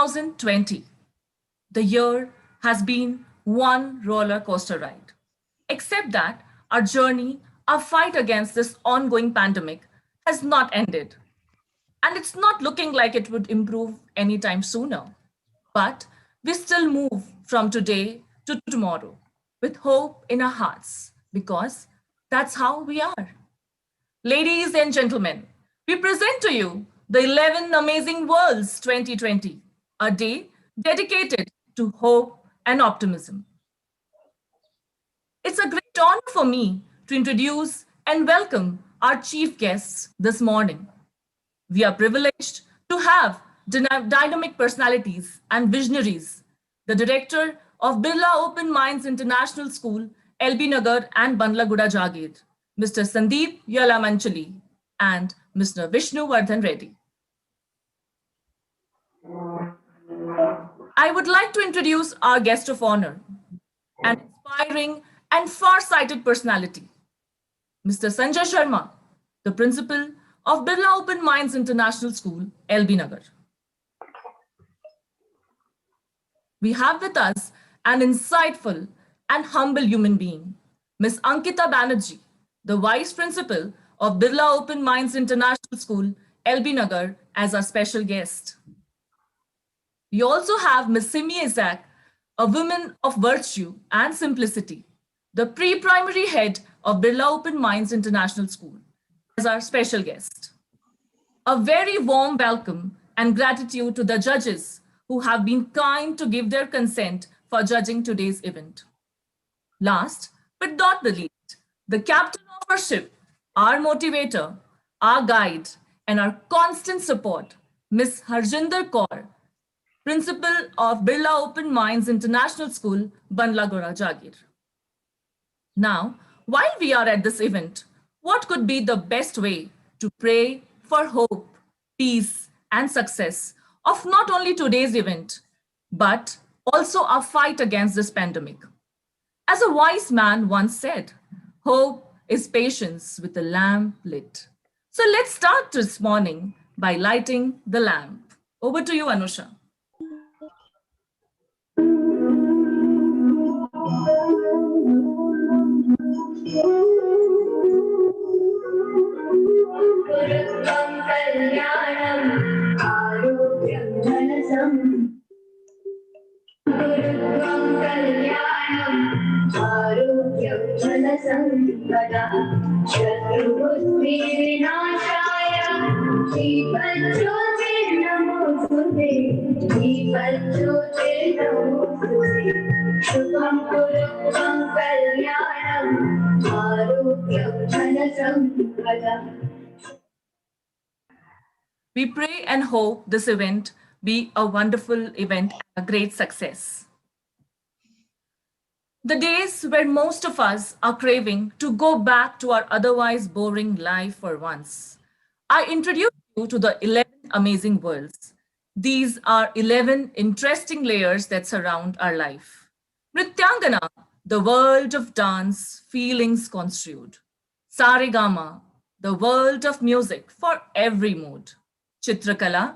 2020. The year has been one roller coaster ride. Except that our journey, our fight against this ongoing pandemic has not ended. And it's not looking like it would improve anytime sooner. But we still move from today to tomorrow with hope in our hearts because that's how we are. Ladies and gentlemen, we present to you the 11 Amazing Worlds 2020, a day dedicated to hope and optimism. It's a great honor for me to introduce and welcome our chief guests this morning. We are privileged to have dynamic personalities and visionaries, the director of Birla Open Minds International School, LB Nagar and Bandlaguda Jagir, Mr. Sandeep Yalamanchali, and Mr. Vishnu Vardhan Reddy. I would like to introduce our guest of honor, an inspiring and far-sighted personality, Mr. Sanjay Sharma, the principal of Birla Open Minds International School, LB Nagar. We have with us an insightful and humble human being, Ms. Ankita Banerjee, the Vice Principal of Birla Open Minds International School, LB Nagar, as our special guest. We also have Ms. Simi Isaac, a woman of virtue and simplicity, the pre-primary head of Birla Open Minds International School, as our special guest. A very warm welcome and gratitude to the judges who have been kind to give their consent for judging today's event. Last but not the least, the captain of our ship, our motivator, our guide, and our constant support, Ms. Harjinder Kaur, principal of Birla Open Minds International School, Bandlaguda Jagir. Now, while we are at this event, what could be the best way to pray for hope, peace, and success of not only today's event, but also our fight against this pandemic? As a wise man once said, hope is patience with a lamp lit. So let's start this morning by lighting the lamp. Over to you, Anusha. We pray and hope this event be a wonderful event, a great success. The days where most of us are craving to go back to our otherwise boring life for once. I introduce you to the 11 amazing worlds. These are 11 interesting layers that surround our life. Nrityangana, the world of dance, feelings construed. Saregama, the world of music for every mood. Chitrakala,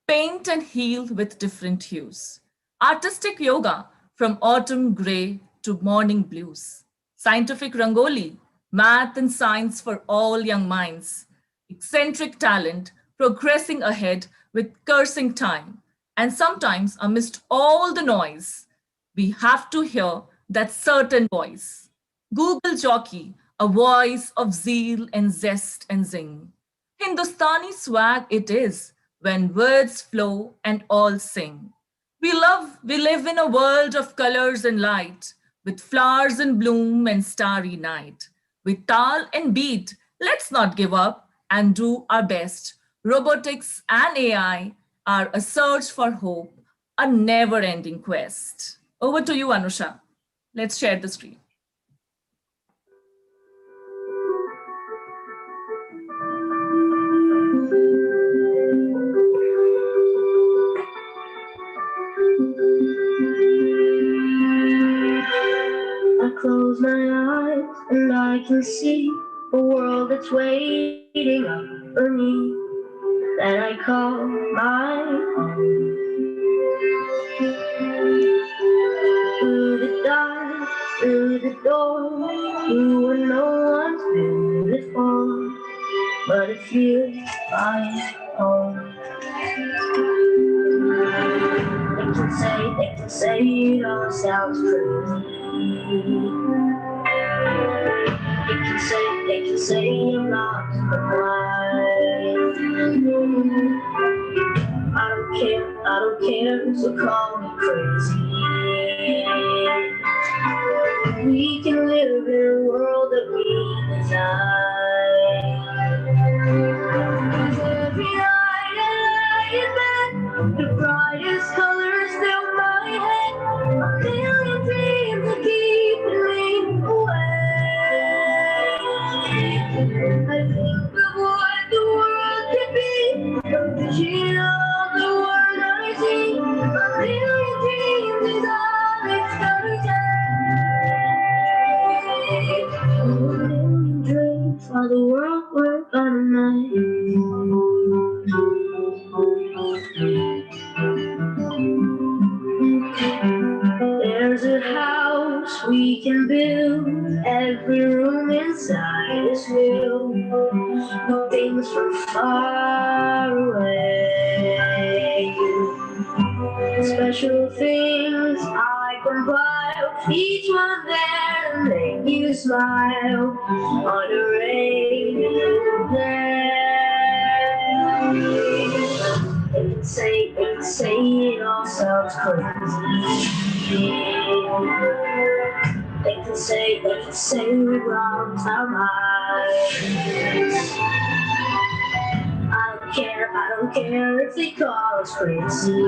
paint and heal with different hues. Artistic yoga, from autumn gray to morning blues. Scientific rangoli, math and science for all young minds. Eccentric talent, progressing ahead with cursing time. And sometimes, amidst all the noise, we have to hear that certain voice. Google jockey, a voice of zeal and zest and zing. Hindustani swag it is when words flow and all sing. We live in a world of colors and light, with flowers in bloom and starry night. With tal and beat, let's not give up and do our best. Robotics and AI are a search for hope, a never-ending quest. Over to you, Anusha. Let's share the screen. I close my eyes and I can see a world that's waiting up for me that I call my home. Through the dark, through the door, through where no one's been before, but it feels like home. They can say it all sounds crazy. They can say I'm lost my mind. I don't care, so call me crazy. We can live in a world that we design. 'Cause every night I lie in bed, the brightest colors fill my head. A million dreams are keeping me awake. I think of what the world could be, a vision of the world I see. A million dreams is all it's gonna take. A million dreams for the world we're gonna make. There's a house we can build, every room inside is filled with things from far away. Special things I compile, each one there to make you smile on a rainy day. They can say it all sounds crazy. They can say we lost our minds. I don't care if they call us crazy.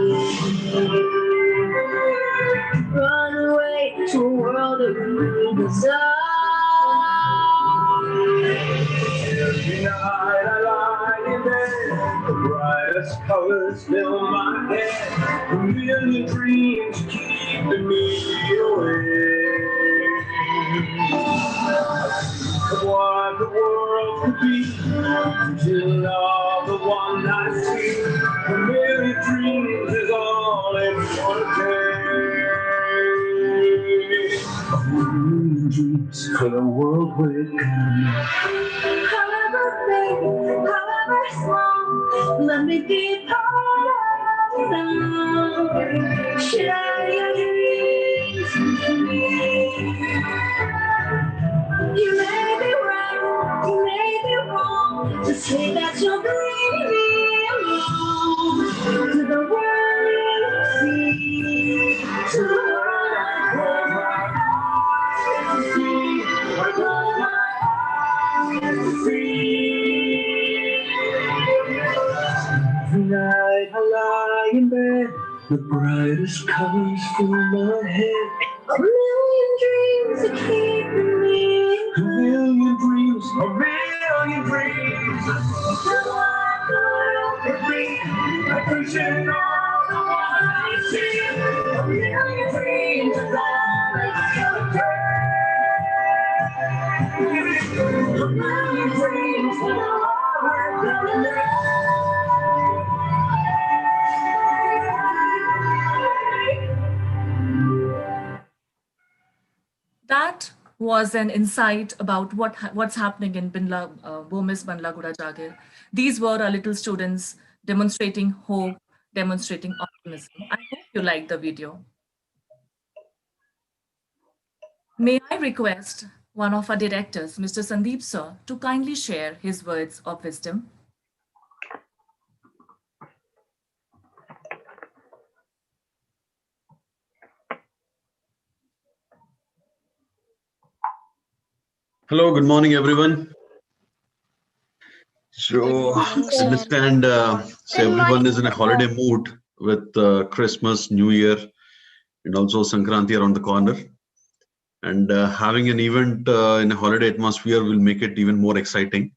Run away to a world that we design. Every night I lie in bed, the brightest colors fill my head. A million dreams keeping me awake. Of what the world could be, vision of the one I see. A million dreams is all it's gonna take. A million dreams for the world we're gonna. However big, however small, let me be part of them. Share your dreams with me. You may be right, you may be wrong, to say that you're believing alone. To the world you see, to the world I close my eyes to see. I close my eyes to see. Every night I lie in bed, the brightest colors fill my head. A million dreams are keeping me. A million dreams, a million dreams. The one world could be. A vision of the one I see. A million dreams is all it's gonna take. A million dreams for the world we're gonna make. That was an insight about what's happening in Bomis Banla Guda Jagir. These were our little students demonstrating hope, demonstrating optimism. I hope you liked the video. May I request one of our directors, Mr. Sandeep Sir, to kindly share his words of wisdom. Hello, good morning, everyone. So, I understand everyone is in a holiday mood with Christmas, New Year, and also Sankranti around the corner. And having an event in a holiday atmosphere will make it even more exciting.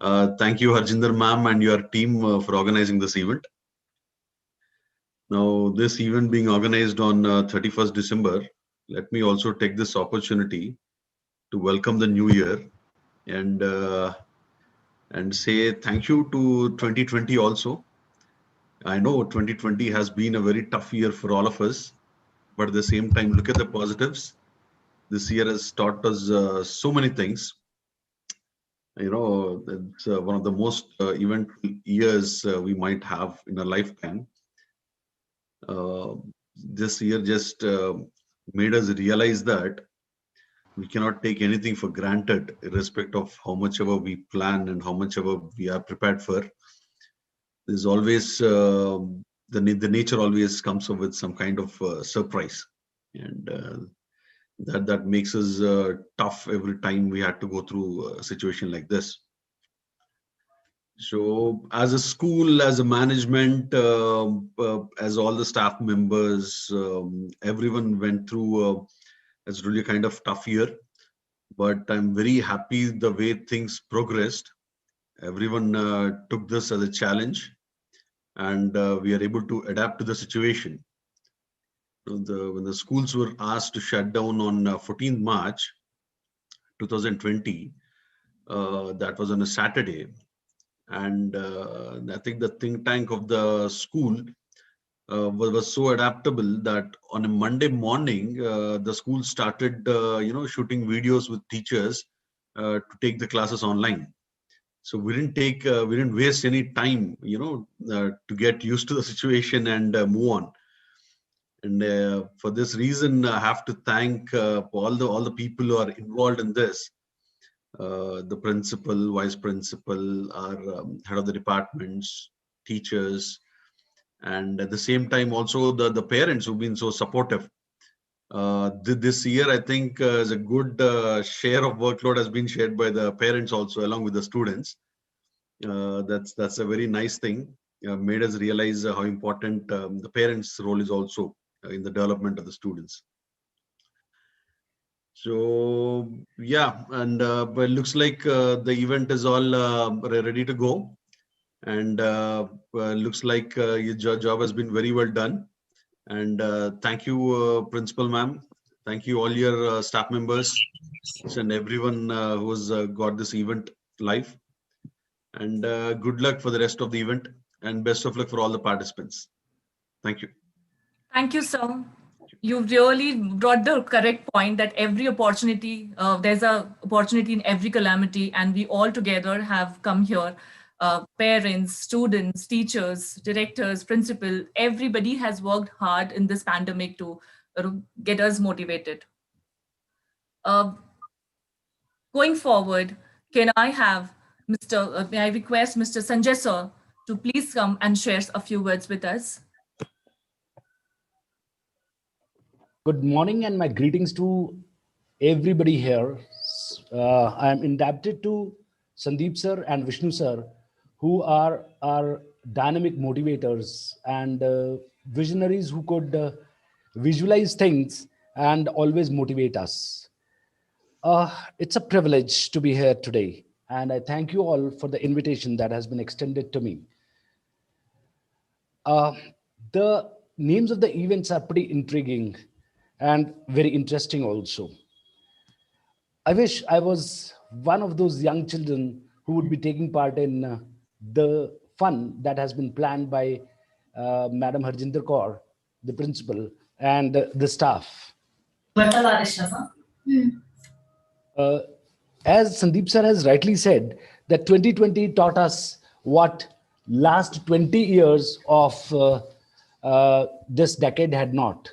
Thank you, Harjinder ma'am, and your team for organizing this event. Now, this event being organized on 31st December, let me also take this opportunity to welcome the new year and say thank you to 2020 also. I know 2020 has been a very tough year for all of us, but at the same time, look at the positives. This year has taught us so many things. It's one of the most eventful years we might have in a lifetime. Uh, this year just made us realize that we cannot take anything for granted, irrespective of how much ever we plan and how much ever we are prepared for. There's always the nature always comes up with some kind of surprise, and that makes us tough every time we had to go through a situation like this. So, as a school, as a management, as all the staff members, everyone went through. It's really a kind of tough year, but I'm very happy the way things progressed. Everyone took this as a challenge, and we are able to adapt to the situation. When the schools were asked to shut down on 14th March 2020, that was on a Saturday, and I think the think tank of the school was so adaptable that on a Monday morning, the school started, shooting videos with teachers to take the classes online. So we didn't waste any time, to get used to the situation and move on. And for this reason, I have to thank all the people who are involved in this. The principal, vice principal, our head of the departments, teachers, and at the same time also the parents who've been so supportive. This year, I think, is a good share of workload has been shared by the parents also along with the students. That's a very nice thing. Made us realize how important the parents' role is also in the development of the students. So yeah, and but it looks like the event is all ready to go, and looks like your job has been very well done. And thank you, Principal Ma'am. Thank you all your staff members and everyone who's got this event live. And good luck for the rest of the event, and best of luck for all the participants. Thank you. Thank you, sir. You really brought the correct point that every opportunity, there's a opportunity in every calamity, and we all together have come here. Parents, students, teachers, directors, principal, everybody has worked hard in this pandemic to get us motivated. Uh, Going forward, can I have may I request Mr. Sanjay sir to please come and share a few words with us? Good morning and my greetings to everybody here. I am indebted to Sandeep sir and Vishnu sir, who are our dynamic motivators and visionaries who could visualize things and always motivate us. It's a privilege to be here today, and I thank you all for the invitation that has been extended to me. Uh, the names of the events are pretty intriguing and very interesting also. I wish I was one of those young children who would be taking part in the fun that has been planned by Madam Harjinder Kaur, the principal, and the staff. Uh, as Sandeep sir has rightly said, that 2020 taught us what last 20 years of this decade had not.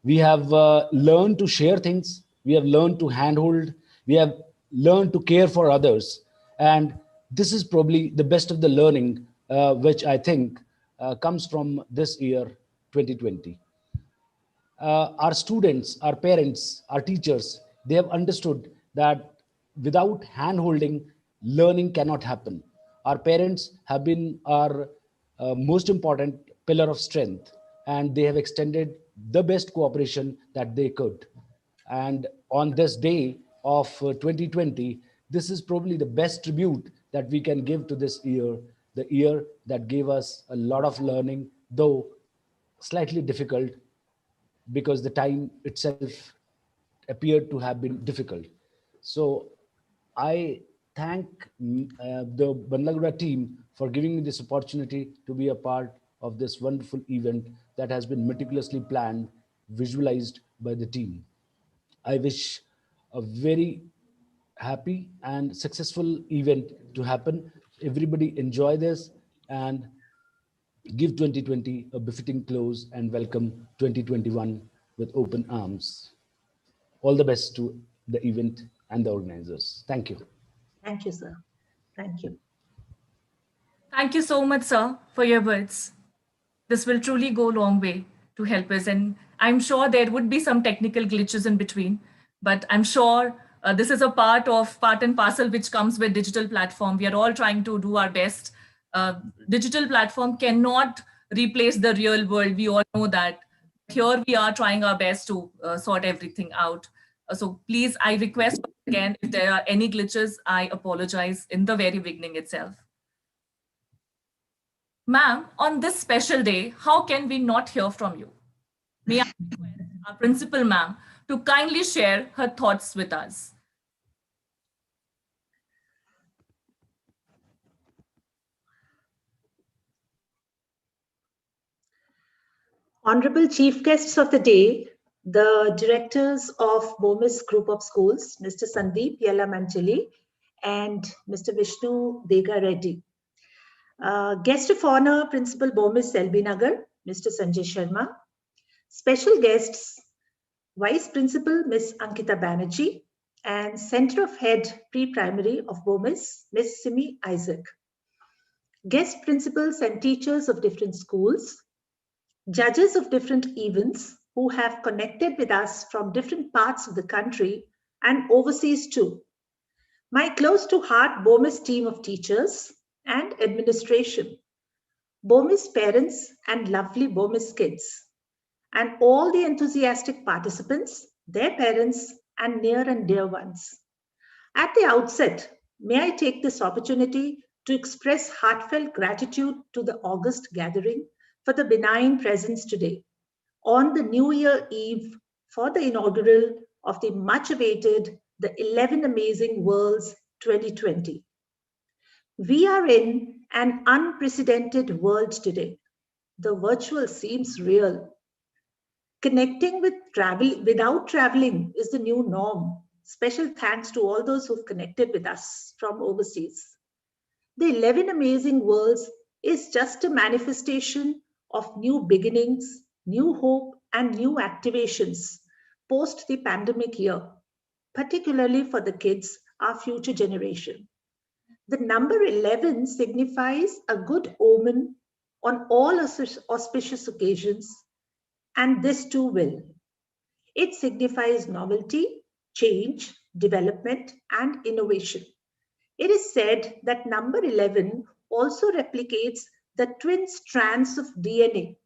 We have learned to share things. We have learned to handhold. We have learned to care for others. And this is probably the best of the learning, which I think comes from this year, 2020. Our students, our parents, our teachers, they have understood that without hand-holding, learning cannot happen. Our parents have been our most important pillar of strength, and they have extended the best cooperation that they could. And on this day of 2020, this is probably the best tribute that we can give to this year, the year that gave us a lot of learning, though slightly difficult because the time itself appeared to have been difficult. So I thank the Bandlaguda team for giving me this opportunity to be a part of this wonderful event that has been meticulously planned, visualized by the team. I wish a very happy and successful event to happen. Everybody enjoy this and give 2020 a befitting close and welcome 2021 with open arms. All the best to the event and the organizers. Thank you. Thank you, sir. Thank you. Thank you so much, sir, for your words. This will truly go a long way to help us. And I'm sure there would be some technical glitches in between, but I'm sure this is a part and parcel which comes with digital platform. We are all trying to do our best. Digital platform cannot replace the real world. We all know that. Here we are trying our best to sort everything out. So please, I request again, if there are any glitches, I apologize in the very beginning itself. Ma'am, on this special day, how can we not hear from you? May I request our principal, ma'am, to kindly share her thoughts with us. Honorable chief guests of the day, the directors of BOMIS Group of Schools, Mr. Sandeep Yella Manchali and Mr. Vishnu Dega Reddy. Guest of honor, Principal BOMIS LB Nagar, Mr. Sanjay Sharma. Special guests, Vice Principal Ms. Ankita Banerjee and Center of Head Pre-Primary of BOMIS, Ms. Simi Isaac. Guest principals and teachers of different schools, judges of different events who have connected with us from different parts of the country and overseas too. My close to heart BOMIS team of teachers and administration, BOMIS parents and lovely BOMIS kids, and all the enthusiastic participants, their parents, and near and dear ones. At the outset, may I take this opportunity to express heartfelt gratitude to the August gathering for the benign presence today on the New Year Eve for the inaugural of the much awaited The 11 Amazing Worlds 2020. We are in an unprecedented world today. The virtual seems real. Connecting without traveling is the new norm. Special thanks to all those who've connected with us from overseas. The 11 Amazing Worlds is just a manifestation of new beginnings, new hope, and new activations post the pandemic year, particularly for the kids, our future generation. The number 11 signifies a good omen on all auspicious occasions, and this too will. It signifies novelty, change, development, and innovation. It is said that number 11 also replicates the twin strands of DNA.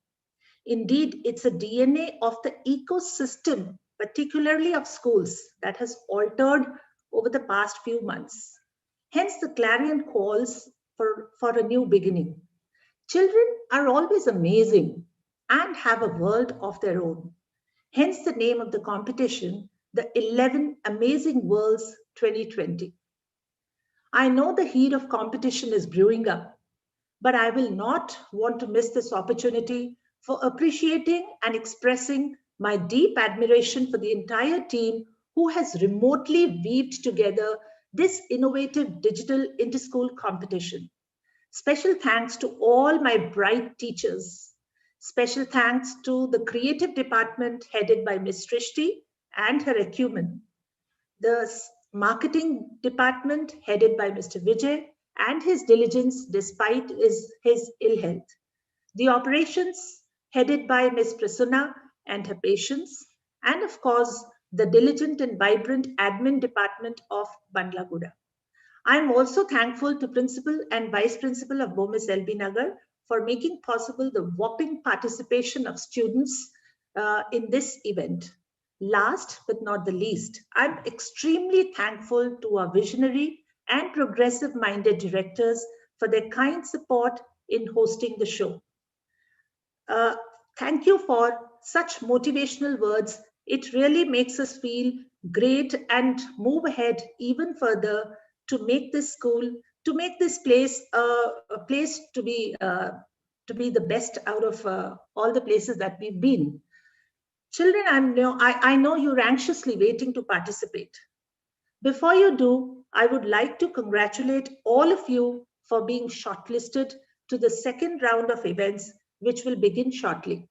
Indeed, it's a DNA of the ecosystem, particularly of schools, that has altered over the past few months. Hence the clarion calls for a new beginning. Children are always amazing and have a world of their own. Hence the name of the competition, the 11 Amazing Worlds 2020. I know the heat of competition is brewing up, but I will not want to miss this opportunity for appreciating and expressing my deep admiration for the entire team who has remotely weaved together this innovative digital inter-school competition. Special thanks to all my bright teachers. Special thanks to the creative department headed by Ms. Srishti and her acumen. The marketing department headed by Mr. Vijay and his diligence despite his ill health. The operations headed by Ms. Prasunna and her patience. And of course, the diligent and vibrant admin department of Bandlaguda. I am also thankful to Principal and Vice Principal of BOMIS LB Nagar for making possible the whopping participation of students in this event. Last but not the least, I'm extremely thankful to our visionary and progressive-minded directors for their kind support in hosting the show. Thank you for such motivational words. It really makes us feel great and move ahead even further to make this school, to make this place a place to be to be the best out of all the places that we've been. Children, I know you're anxiously waiting to participate. Before you do, I would like to congratulate all of you for being shortlisted to the second round of events, which will begin shortly.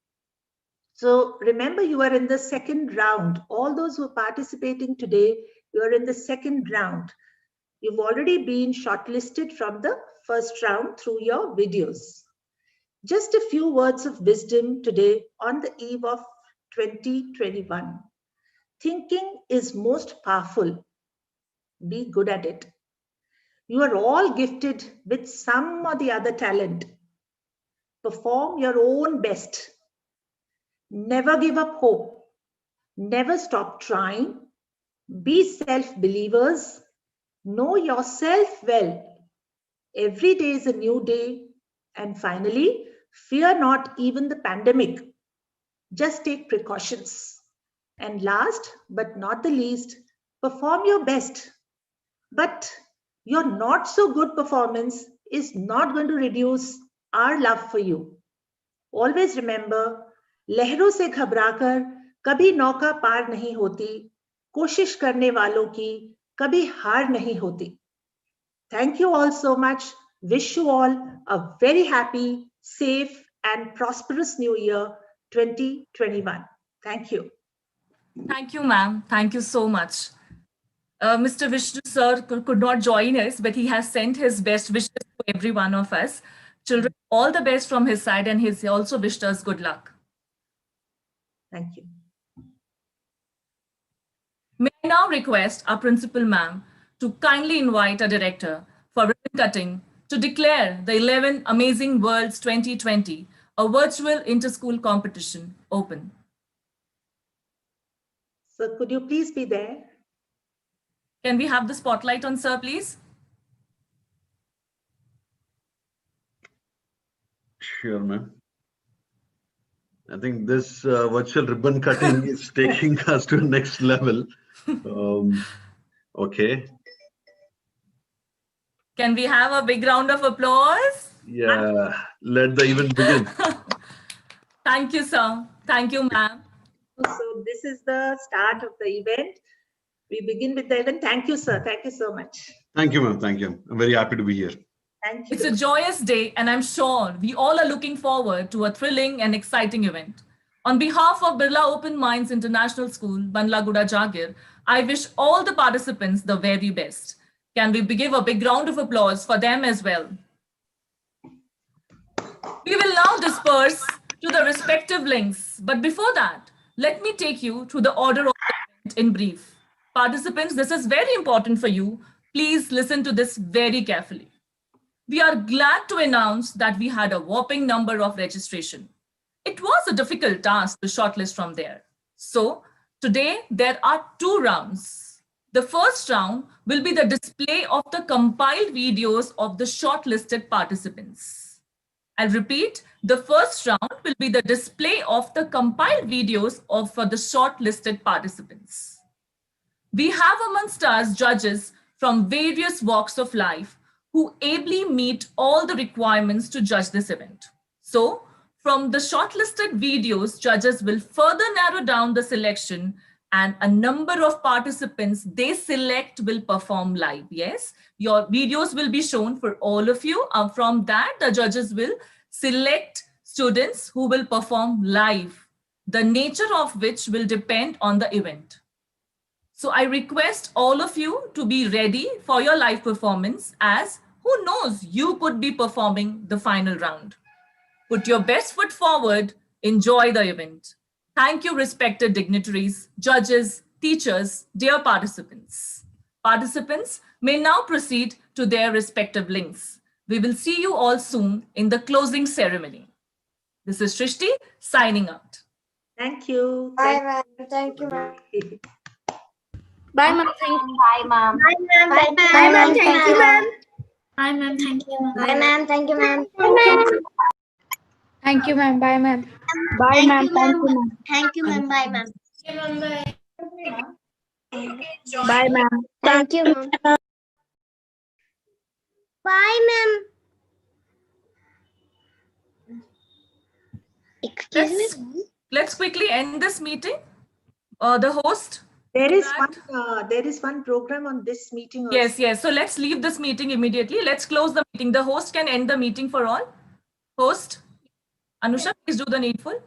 So remember, you are in the second round. All those who are participating today, you are in the second round. You've already been shortlisted from the first round through your videos. Just a few words of wisdom today on the eve of 2021. Thinking is most powerful. Be good at it. You are all gifted with some or the other talent. Perform your own best. Never give up hope. Never stop trying. Be self-believers. Know yourself well. Every day is a new day. And finally, fear not even the pandemic. Just take precautions. And last but not the least, perform your best. But your not so good performance is not going to reduce our love for you. Always remember, लहरों से घबराकर कभी नौका पार नहीं होती, कोशिश करने वालों की कभी हार नहीं होती. Thank you all so much. Wish you all a very happy, safe and prosperous New Year 2021. Thank you. Thank you, ma'am. Thank you so much. Mr. Vishnu sir could not join us, but he has sent his best wishes to every one of us. Children, all the best from his side, and he's also wished us good luck. Thank you. May I now request our principal ma'am to kindly invite our director for ribbon cutting to declare the 11 Amazing Worlds 2020, a virtual inter-school competition, open. So could you please be there? Can we have the spotlight on sir, please? Sure, ma'am. I think this virtual ribbon cutting is taking us to the next level. Okay. Can we have a big round of applause? Yeah, let the event begin. Thank you, sir. Thank you, ma'am. So this is the start of the event. We begin with the event. Thank you, sir. Thank you so much. Thank you, ma'am. Thank you. I'm very happy to be here. Thank you. It's a joyous day, and I'm sure we all are looking forward to a thrilling and exciting event. On behalf of Birla Open Minds International School, Bandlaguda Jagir, I wish all the participants the very best. Can we give a big round of applause for them as well? We will now disperse to the respective links, but before that, let me take you through the order of the event in brief. Participants, this is very important for you. Please listen to this very carefully. We are glad to announce that we had a whopping number of registration. It was a difficult task to shortlist from there. So today there are two rounds. The first round will be the display of the compiled videos of the shortlisted participants. I'll repeat, the first round will be the display of the compiled videos of the shortlisted participants. We have amongst us judges from various walks of life who ably meet all the requirements to judge this event. So, from the shortlisted videos, judges will further narrow down the selection, and a number of participants they select will perform live. Yes, your videos will be shown for all of you. From that, the judges will select students who will perform live, the nature of which will depend on the event. So I request all of you to be ready for your live performance, as who knows, you could be performing the final round. Put your best foot forward, enjoy the event. Thank you, respected dignitaries, judges, teachers, dear participants. Participants may now proceed to their respective links. We will see you all soon in the closing ceremony. This is Shrishti signing out. Thank you. Bye, ma'am. Thank you, ma'am. Bye, ma'am. Thank you. Bye, ma'am. Bye, ma'am. Bye, ma'am. Thank you, ma'am. Bye, ma'am. Thank you, ma'am. Bye, ma'am. Thank you, ma'am. Thank you, ma'am. Bye, ma'am. Bye, ma'am. Thank you, ma'am. Thank you, ma'am. Bye, ma'am. Bye, ma'am. Thank you, ma'am. Bye, ma'am. Excuse Let's quickly end this meeting. The host. There is That- one program on this meeting. Also. Yes. So let's leave this meeting immediately. Let's close the meeting. The host can end the meeting for all. Host, Anusha, please do the needful.